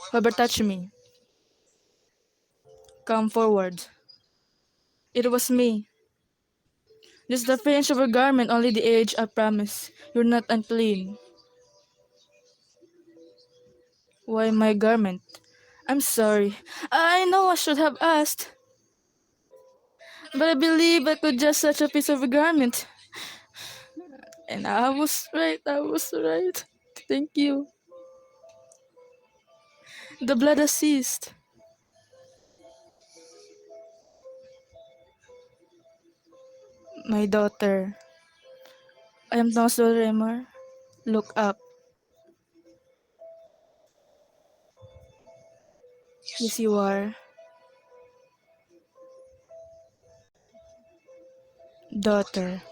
Whoever touched me, come forward. It was me. Just the fringe of your garment, only the edge, I promise. You're not unclean. Why my garment? I'm sorry. I know I should have asked. But I believe I could just touch a piece of a garment. And I was right. Thank you. The blood has ceased. My daughter. I am Thomas Dolremer. Look up. Yes, you are. Daughter.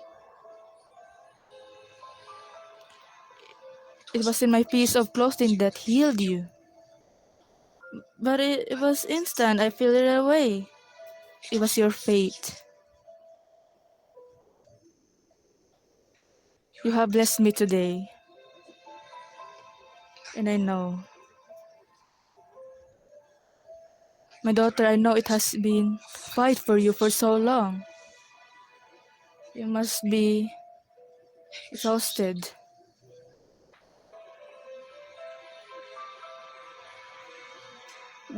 It was in my piece of clothing that healed you. But it was instant. I feel it away. It was your fate. You have blessed me today. And I know. My daughter, I know it has been fight for you for so long. You must be exhausted.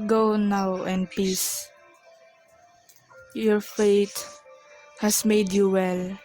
Go now in peace. Your fate has made you well.